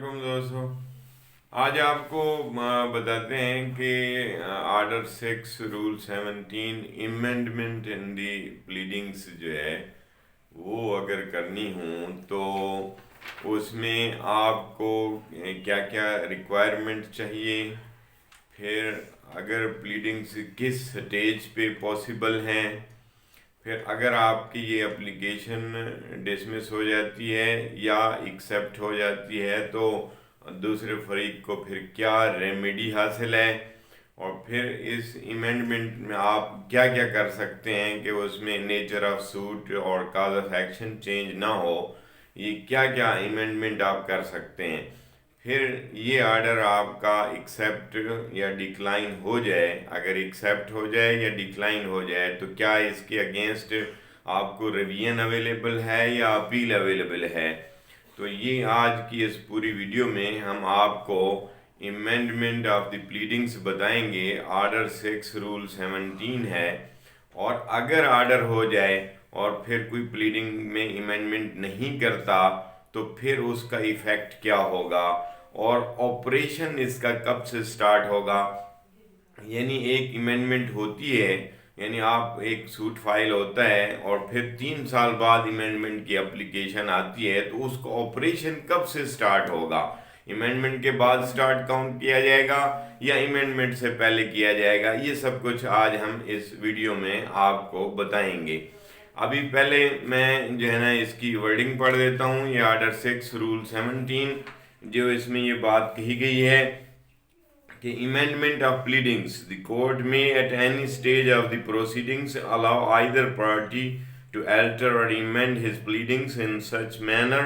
वालेकुम दोस्तों। आज आपको बताते हैं कि आर्डर 6 रूल 17 इमेंडमेंट इन दी प्लीडिंग्स जो है वो अगर करनी हो तो उसमें आपको क्या क्या रिक्वायरमेंट चाहिए, फिर अगर प्लीडिंग्स किस स्टेज पे पॉसिबल हैं, फिर अगर आपकी ये एप्लीकेशन डिसमिस हो जाती है या एक्सेप्ट हो जाती है तो दूसरे फरीक को फिर क्या रेमेडी हासिल है, और फिर इस इमेंडमेंट में आप क्या क्या कर सकते हैं कि उसमें नेचर ऑफ सूट और काज ऑफ एक्शन चेंज ना हो। ये क्या क्या इमेंडमेंट आप कर सकते हैं। फिर ये ऑर्डर आपका एक्सेप्ट या डिक्लाइन हो जाए, अगर एक्सेप्ट हो जाए या डिक्लाइन हो जाए तो क्या इसके अगेंस्ट आपको रिवीजन अवेलेबल है या अपील अवेलेबल है। तो ये आज की इस पूरी वीडियो में हम आपको इमेंडमेंट ऑफ द प्लीडिंग्स बताएंगे। आर्डर 6 रूल 17 है, और अगर आर्डर हो जाए और फिर कोई प्लीडिंग में इमेंडमेंट नहीं करता तो फिर उसका इफ़ेक्ट क्या होगा और ऑपरेशन इसका कब से स्टार्ट होगा। यानी एक इमेंडमेंट होती है, यानी आप एक सूट फाइल होता है और फिर 3 साल बाद इमेंडमेंट की एप्लीकेशन आती है, तो उसका ऑपरेशन कब से स्टार्ट होगा। इमेंडमेंट के बाद स्टार्ट काउंट किया जाएगा या इमेंडमेंट से पहले किया जाएगा, ये सब कुछ आज हम इस वीडियो में आपको बताएंगे। अभी पहले मैं जो है ना इसकी वर्डिंग पढ़ देता हूँ। ये आर्डर 6 रूल 17 जो इसमें ये बात कही गई है कि इमेंडमेंट ऑफ प्लीडिंग्स द कोर्ट में at any stage of the proceedings allow either party to alter or amend his pleadings in such manner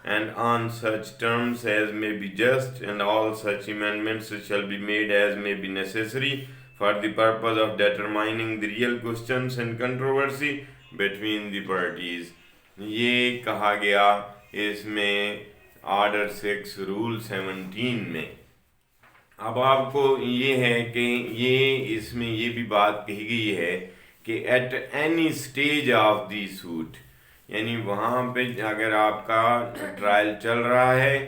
and on such terms as may be just, and all such amendments shall be made as may be necessary for the purpose of determining the real questions and controversy between the parties। ये कहा गया इसमें order 6 rule 17 में। अब आपको ये है कि ये इसमें ये भी बात कही गई है कि at any stage of the suit, यानी वहाँ पे अगर आपका ट्रायल चल रहा है,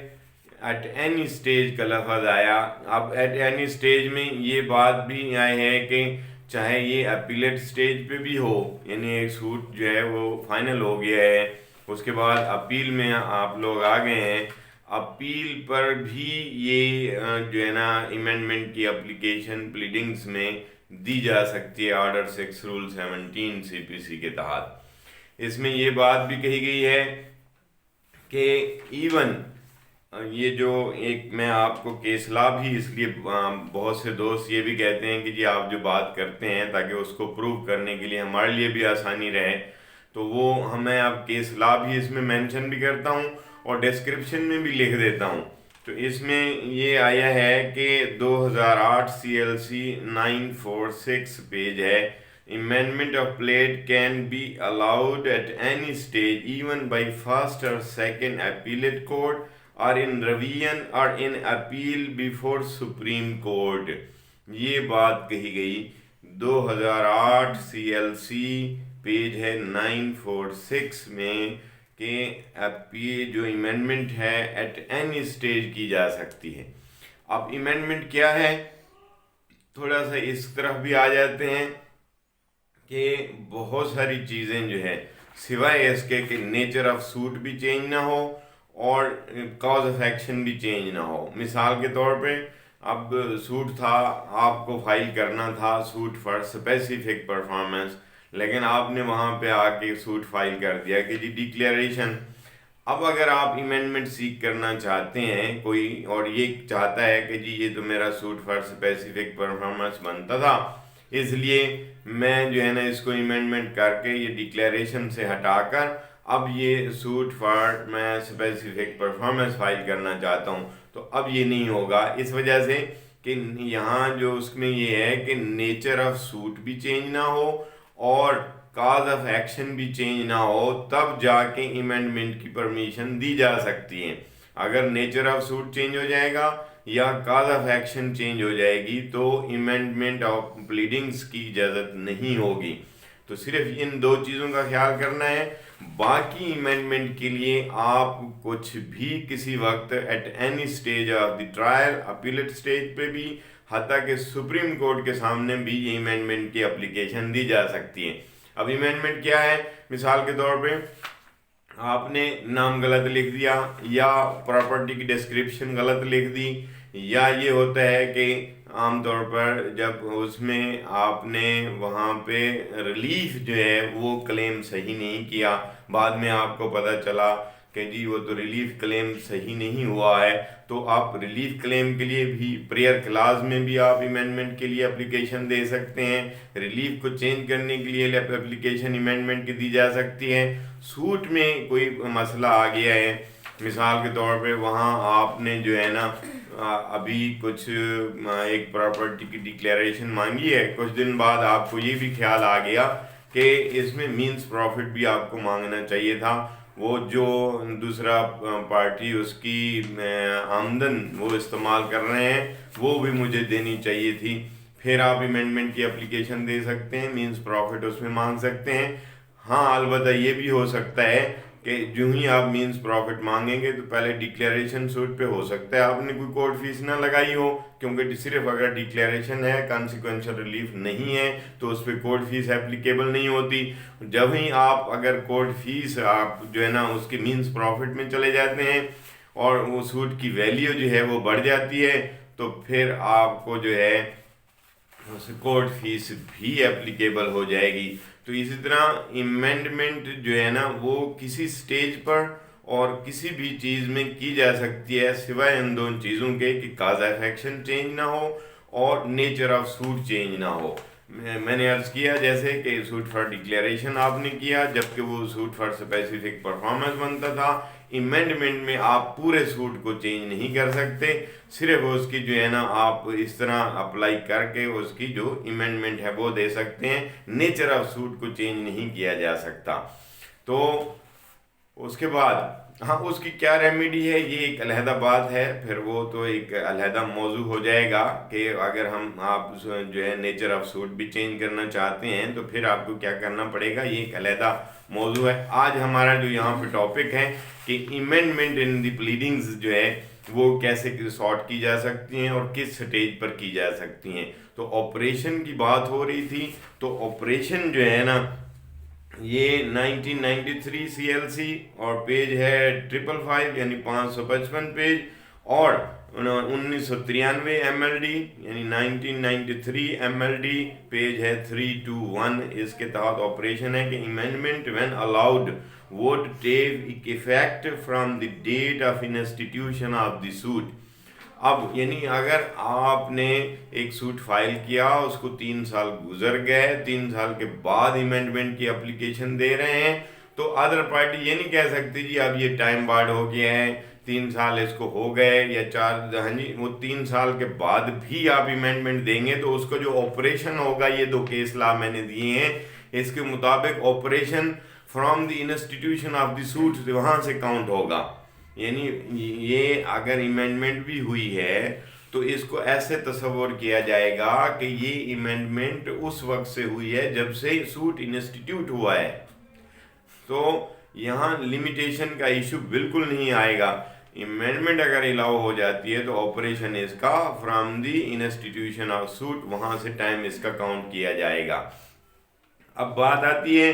एट एनी स्टेज का लफ्ज़ आया। अब एट एनी स्टेज में ये बात भी आई है कि चाहे ये अपीलेट स्टेज पे भी हो, यानी एक सूट जो है वो फाइनल हो गया है, उसके बाद अपील में आप लोग आ गए हैं, अपील पर भी ये जो है ना इमेंडमेंट की एप्लीकेशन प्लीडिंग्स में दी जा सकती है आर्डर 6 रूल 17 सीपीसी के तहत। इसमें ये बात भी कही गई है कि इवन ये जो एक मैं आपको केस ला भी इसलिए बहुत से दोस्त ये भी कहते हैं कि जी आप जो बात करते हैं ताकि उसको प्रूव करने के लिए हमारे लिए भी आसानी रहे, तो वो हमें अब केस ला भी इसमें मेंशन भी करता हूँ और डिस्क्रिप्शन में भी लिख देता हूँ। तो इसमें ये आया है कि 2008 CLC 946 पेज है। Amendment of plate can be allowed at any stage even by first or second appellate court or in revision or in appeal before Supreme Court। ये बात कही गई 2008 CLC पेज है 946 में कि ये जो इमेंडमेंट है एट एनी स्टेज की जा सकती है। अब इमेंडमेंट क्या है, थोड़ा सा इस तरफ भी आ जाते हैं कि बहुत सारी चीज़ें जो है सिवाय इसके कि नेचर ऑफ सूट भी चेंज ना हो और कॉज ऑफ एक्शन भी चेंज ना हो। मिसाल के तौर पे अब सूट था, आपको फाइल करना था सूट फॉर स्पेसिफिक परफॉर्मेंस, लेकिन आपने वहाँ पे आके सूट फाइल कर दिया कि जी डिक्लेरेशन। अब अगर आप इमेंडमेंट सीख करना चाहते हैं कोई और ये चाहता है कि जी ये तो मेरा सूट फॉर स्पेसिफिक परफॉर्मेंस बनता था, इसलिए मैं जो है ना इसको इमेंडमेंट करके ये डिक्लेरेशन से हटाकर अब ये सूट फॉर मैं स्पेसिफिक परफॉर्मेंस फाइल करना चाहता हूँ, तो अब ये नहीं होगा। इस वजह से कि यहाँ जो उसमें ये है कि नेचर ऑफ सूट भी चेंज ना हो और काज ऑफ एक्शन भी चेंज ना हो, तब जाके इमेंडमेंट की परमिशन दी जा सकती है। अगर नेचर ऑफ सूट चेंज हो जाएगा या काज ऑफ एक्शन चेंज हो जाएगी तो इमेंडमेंट ऑफ प्लीडिंग्स की इजाज़त नहीं होगी। तो सिर्फ इन दो चीज़ों का ख्याल करना है। बाकी अमेंडमेंट के लिए आप कुछ भी किसी वक्त at any stage of the trial, appellate stage पे भी, हत्ता कि सुप्रीम कोर्ट के सामने भी ये अमेंडमेंट की एप्लीकेशन दी जा सकती है। अब अमेंडमेंट क्या है? मिसाल के तौर पे आपने नाम गलत लिख दिया, या प्रॉपर्टी की डिस्क्रिप्शन गलत लिख दी, या ये होता है कि आमतौर पर जब उसमें आपने वहाँ पे रिलीफ जो है वो क्लेम सही नहीं किया, बाद में आपको पता चला कि जी वो तो रिलीफ क्लेम सही नहीं हुआ है, तो आप रिलीफ क्लेम के लिए भी प्रेयर क्लास में भी आप अमेंडमेंट के लिए एप्लीकेशन दे सकते हैं। रिलीफ को चेंज करने के लिए एप्लीकेशन अमेंडमेंट की दी जा सकती है। सूट में कोई मसला आ गया है, मिसाल के तौर पे वहाँ आपने जो है ना अभी कुछ एक प्रॉपर्टी की डिक्लेरेशन मांगी है, कुछ दिन बाद आपको ये भी ख्याल आ गया कि इसमें मीन्स प्रॉफिट भी आपको मांगना चाहिए था, वो जो दूसरा पार्टी उसकी आमदन वो इस्तेमाल कर रहे हैं वो भी मुझे देनी चाहिए थी। फिर आप अमेंडमेंट की एप्लीकेशन दे सकते हैं, मीन्स प्रॉफिट उसमें मांग सकते हैं। हाँ, अलबत्ता ये भी हो सकता है कि जो ही आप मीन्स प्रॉफिट मांगेंगे तो पहले डिक्लेरेशन सूट पे हो सकता है आपने कोई कोर्ट फीस ना लगाई हो, क्योंकि सिर्फ अगर डिक्लेरेशन है, कॉन्सिक्वेंशियल रिलीफ नहीं है, तो उस पर कोर्ट फीस एप्लीकेबल नहीं होती। जब ही आप अगर कोर्ट फीस आप जो है ना उसके मीन्स प्रॉफिट में चले जाते हैं और वो सूट की वैल्यू जो है वो बढ़ जाती है, तो फिर आपको जो है कोर्ट फीस भी एप्लीकेबल हो जाएगी। तो इसी तरह अमेंडमेंट जो है ना वो किसी स्टेज पर और किसी भी चीज़ में की जा सकती है, सिवाय इन दोनों चीज़ों के कि काज ऑफ एक्शन चेंज ना हो और नेचर ऑफ सूट चेंज ना हो। मैंने अर्ज किया जैसे कि सूट फॉर डिक्लेरेशन आपने किया, जबकि वो सूट फॉर स्पेसिफिक परफॉर्मेंस बनता था। अमेंडमेंट में आप पूरे सूट को चेंज नहीं कर सकते, सिर्फ उसकी जो है ना आप इस तरह अप्लाई करके उसकी जो अमेंडमेंट है वो दे सकते हैं। नेचर ऑफ सूट को चेंज नहीं किया जा सकता। तो उसके बाद हाँ, उसकी क्या रेमेडी है ये एक अलहदा बात है, फिर वो तो एक अलहदा मौजू हो जाएगा कि अगर आप जो है नेचर ऑफ सूट भी चेंज करना चाहते हैं तो फिर आपको क्या करना पड़ेगा, ये एक अलहदा मौजू है। आज हमारा जो यहाँ पे टॉपिक है कि अमेंडमेंट इन द प्लीडिंग्स जो है वो कैसे सॉर्ट की जा सकती हैं और किस स्टेज पर की जा सकती हैं। तो ऑपरेशन की बात हो रही थी, तो ऑपरेशन जो है ना ये 1993 CLC और पेज है 555 यानी 555 पेज, और 1993 MLD यानी 1993 MLD पेज है 321। इसके तहत ऑपरेशन है कि amendment when allowed would take effect from the date of institution of the suit. अब यानी अगर आपने एक सूट फाइल किया, उसको 3 साल गुजर गए, 3 साल के बाद अमेंडमेंट की एप्लीकेशन दे रहे हैं, तो अदर पार्टी ये नहीं कह सकती जी अब ये टाइम बार्ड हो गया है, 3 साल इसको हो गए या 4, हाँ जी, वो 3 साल के बाद भी आप अमेंडमेंट देंगे तो उसको जो ऑपरेशन होगा, ये 2 केस लॉ मैंने दिए हैं, इसके मुताबिक operation from the institution of the suit वहाँ से काउंट होगा। यानी ये अगर अमेंडमेंट भी हुई है तो इसको ऐसे तस्वर किया जाएगा कि ये अमेंडमेंट उस वक्त से हुई है जब से सूट इंस्टीट्यूट हुआ है। तो यहाँ लिमिटेशन का इशू बिल्कुल नहीं आएगा। अमेंडमेंट अगर अलाउ हो जाती है तो ऑपरेशन इसका from the institution of suit, वहाँ से टाइम इसका काउंट किया जाएगा। अब बात आती है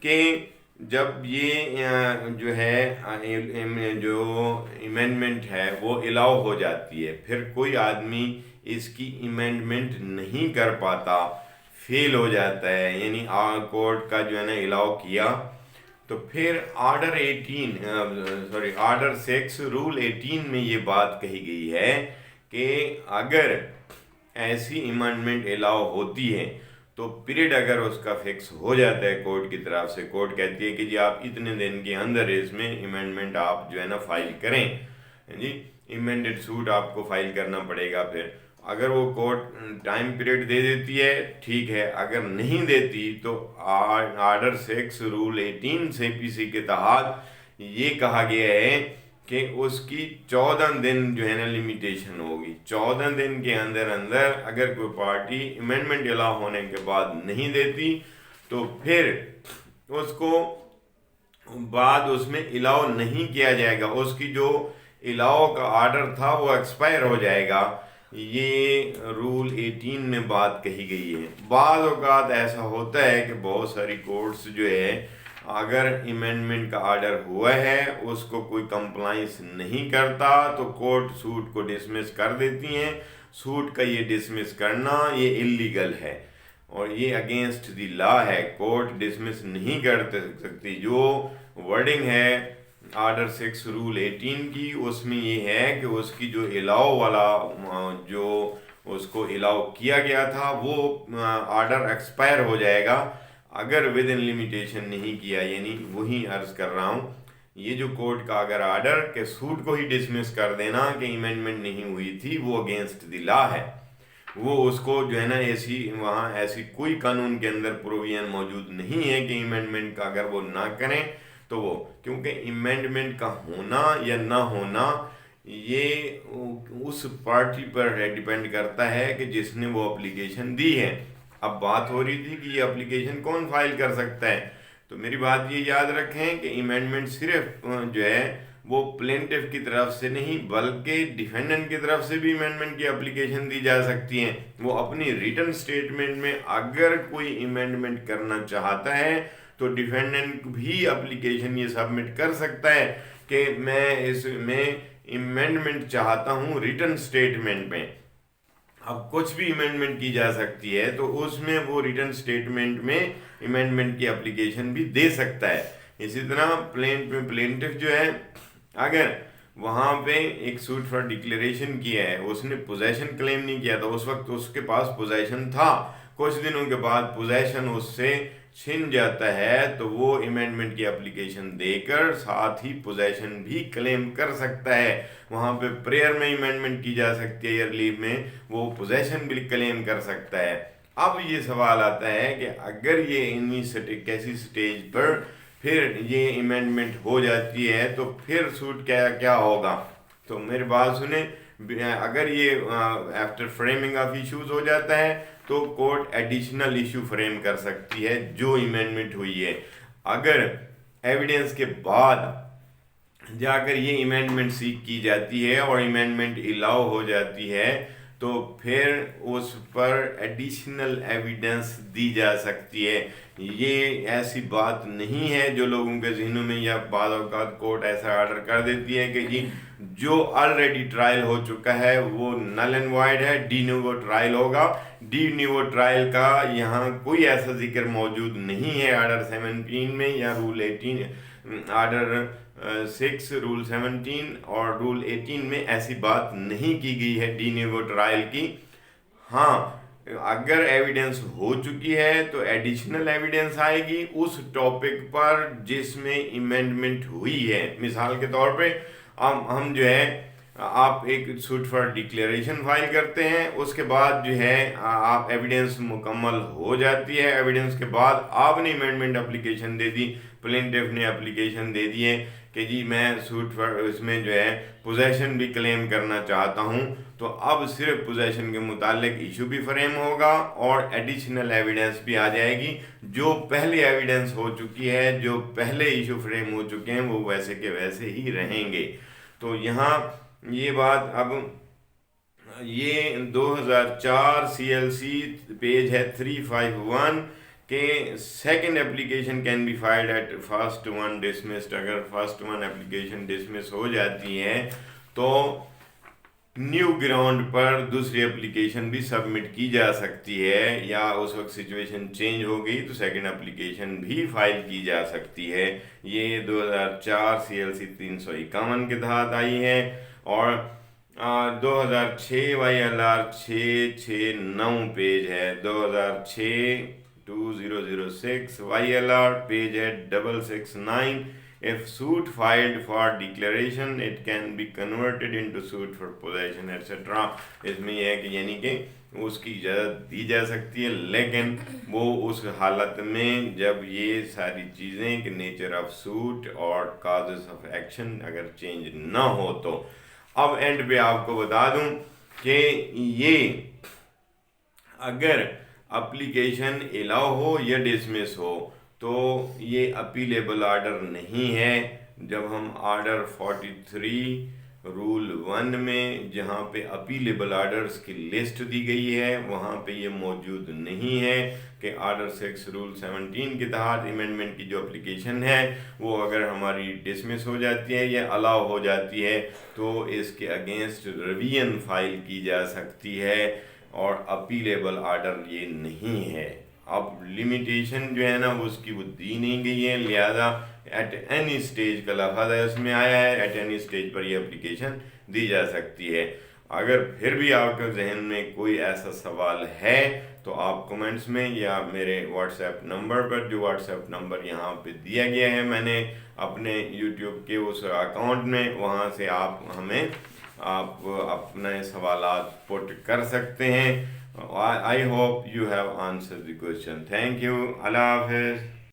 कि जब ये जो है जो अमेंडमेंट है वो अलाउ हो जाती है, फिर कोई आदमी इसकी अमेंडमेंट नहीं कर पाता, फेल हो जाता है, यानी कोर्ट का जो है ना अलाउ किया, तो फिर ऑर्डर 6 रूल 18 में ये बात कही गई है कि अगर ऐसी अमेंडमेंट अलाउ होती है तो पीरियड अगर उसका फिक्स हो जाता है कोर्ट की तरफ से, कोर्ट कहती है कि जी आप इतने दिन के अंदर इसमें अमेंडमेंट आप जो है ना फाइल करें, जी अमेंडेड सूट आपको फाइल करना पड़ेगा। फिर अगर वो कोर्ट टाइम पीरियड दे देती है ठीक है, अगर नहीं देती तो ऑर्डर 6 रूल 18 CPC के तहत ये कहा गया है कि उसकी 14 दिन जो है ना लिमिटेशन होगी। 14 दिन के अंदर अंदर अगर कोई पार्टी अमेंडमेंट अलाउ होने के बाद नहीं देती तो फिर उसको बाद उसमें अलाउ नहीं किया जाएगा, उसकी जो अलाउ का ऑर्डर था वो एक्सपायर हो जाएगा। ये रूल 18 में बात कही गई है। बाद औक़ात ऐसा होता है कि बहुत सारी कोर्ट्स जो है, अगर अमेंडमेंट का ऑर्डर हुआ है उसको कोई कंप्लाइंस नहीं करता तो कोर्ट सूट को डिसमिस कर देती हैं। सूट का ये डिसमिस करना ये इलीगल है और ये अगेंस्ट द लॉ है। कोर्ट डिसमिस नहीं कर सकती। जो वर्डिंग है ऑर्डर 6 रूल 18 की, उसमें ये है कि उसकी जो अलाउ वाला जो उसको अलाउ किया गया था वो ऑर्डर एक्सपायर हो जाएगा अगर विद इन लिमिटेशन नहीं किया। यानी वही अर्ज कर रहा हूँ, ये जो कोर्ट का अगर ऑर्डर के सूट को ही डिसमिस कर देना कि अमेंडमेंट नहीं हुई थी, वो अगेंस्ट द लॉ है। वो उसको जो है ना ऐसी वहाँ ऐसी कोई कानून के अंदर प्रोविजन मौजूद नहीं है कि अमेंडमेंट का अगर वो ना करें तो वो, क्योंकि अमेंडमेंट का होना या ना होना ये उस पार्टी पर डिपेंड करता है कि जिसने वो एप्लीकेशन दी है। अब बात हो रही थी कि ये एप्लीकेशन कौन फाइल कर सकता है, तो मेरी बात ये याद रखें कि अमेंडमेंट सिर्फ जो है वो प्लेंटिफ की तरफ से नहीं बल्कि डिफेंडेंट की तरफ से भी अमेंडमेंट की एप्लीकेशन दी जा सकती है। वो अपनी रिटन स्टेटमेंट में अगर कोई अमेंडमेंट करना चाहता है तो डिफेंडेंट भी एप्लीकेशन ये सबमिट कर सकता है कि मैं इसमें अमेंडमेंट चाहता हूँ रिटन स्टेटमेंट में। अब कुछ भी अमेंडमेंट की जा सकती है तो उसमें वो रिटन स्टेटमेंट में अमेंडमेंट की एप्लीकेशन भी दे सकता है। इसी तरह प्लेंटिफ जो है अगर वहाँ पे एक सूट फॉर डिक्लेरेशन किया है, उसने पोजेशन क्लेम नहीं किया था, उस वक्त उसके पास पोजेशन था, कुछ दिनों के बाद पोजेशन उससे छिन जाता है तो वो अमेंडमेंट की एप्लीकेशन देकर साथ ही पोजेशन भी क्लेम कर सकता है। वहाँ पे प्रेयर में अमेंडमेंट की जा सकती है, ईयर लीव में वो पोजेशन भी क्लेम कर सकता है। अब ये सवाल आता है कि अगर ये इन्हीं कैसी स्टेज पर फिर ये अमेंडमेंट हो जाती है तो फिर सूट क्या क्या होगा। तो मेरी बात सुने, अगर ये आफ्टर फ्रेमिंग ऑफ इश्यूज हो जाता है तो कोर्ट एडिशनल इशू फ्रेम कर सकती है जो अमेंडमेंट हुई है। अगर एविडेंस के बाद जाकर ये अमेंडमेंट सीख की जाती है और अमेंडमेंट अलाउ हो जाती है तो फिर उस पर एडिशनल एविडेंस दी जा सकती है। ये ऐसी बात नहीं है जो लोगों के जहनों में, या बाद औक़ात कोर्ट ऐसा ऑर्डर कर देती है कि जी जो ऑलरेडी ट्रायल हो चुका है वो नल एंड वॉइड है, डी नोवो ट्रायल होगा। डी नोवो ट्रायल का यहाँ कोई ऐसा जिक्र मौजूद नहीं है ऑर्डर 17 में या रूल 18 ऑर्डर 6 रूल 17 और रूल 18 में ऐसी बात नहीं की गई है डी नोवो ट्रायल की। हाँ, अगर एविडेंस हो चुकी है तो एडिशनल एविडेंस आएगी उस टॉपिक पर जिसमें अमेंडमेंट हुई है। मिसाल के तौर पे हम जो है आप एक सूट फॉर डिक्लेरेशन फाइल करते हैं, उसके बाद जो है आप एविडेंस मुकम्मल हो जाती है, एविडेंस के बाद आपने अमेंडमेंट एप्लीकेशन दे दी, प्लेंटिफ ने एप्लीकेशन दे दी है कि जी मैं सूट फॉर इसमें जो है पोजेशन भी क्लेम करना चाहता हूँ, तो अब सिर्फ पोजेशन के मुतालिक इशू भी फ्रेम होगा और एडिशनल एविडेंस भी आ जाएगी। जो पहले एविडेंस हो चुकी है, जो पहले इशू फ्रेम हो चुके हैं वो वैसे के वैसे ही रहेंगे। तो यहाँ ये बात, अब ये 2004 CLC पेज है 351 के second application can be filed at first one dismissed. अगर फर्स्ट वन एप्लीकेशन डिसमिस हो जाती है तो न्यू ग्राउंड पर दूसरी एप्लीकेशन भी सबमिट की जा सकती है, या उस वक्त सिचुएशन चेंज हो गई तो सेकंड एप्लीकेशन भी फाइल की जा सकती है। ये 2004 CLC 351 के तहत आई है और 2006 YLR 669 पेज है, 2006 2006 YLR पेज है 669। If suit filed for declaration, it can be converted into suit for possession etc. इसमें यह है कि यानी कि उसकी इजाज़त दी जा सकती है, लेकिन वो उस हालत में जब ये सारी चीज़ें कि नेचर ऑफ सूट और काजेस ऑफ एक्शन अगर चेंज ना हो तो। अब एंड पे आपको बता दूं कि ये अगर एप्लीकेशन अलाउ हो या डिसमिस हो तो ये अपीलेबल आर्डर नहीं है। जब हम आर्डर 43 रूल 1 में जहाँ पे अपीलेबल आर्डर्स की लिस्ट दी गई है वहाँ पे ये मौजूद नहीं है कि आर्डर 6 रूल 17 के तहत अमेंडमेंट की जो एप्लीकेशन है वो अगर हमारी डिसमिस हो जाती है या अलाउ हो जाती है तो इसके अगेंस्ट रिवीजन फाइल की जा सकती है और अपीलेबल आर्डर ये नहीं है। अब लिमिटेशन जो है ना वो उसकी वो दी नहीं गई है, लिहाजा एट एनी स्टेज का लफ्ज़ है उसमें आया है, एट एनी स्टेज पर ये एप्लीकेशन दी जा सकती है। अगर फिर भी आपके जहन में कोई ऐसा सवाल है तो आप कमेंट्स में या मेरे व्हाट्सएप नंबर पर, जो व्हाट्सएप नंबर यहाँ पे दिया गया है मैंने अपने यूट्यूब के उस अकाउंट में, वहाँ से आप अपने सवालात पुट कर सकते हैं। I hope you have answer the question. Thank you. अल्लाह हाफिज़।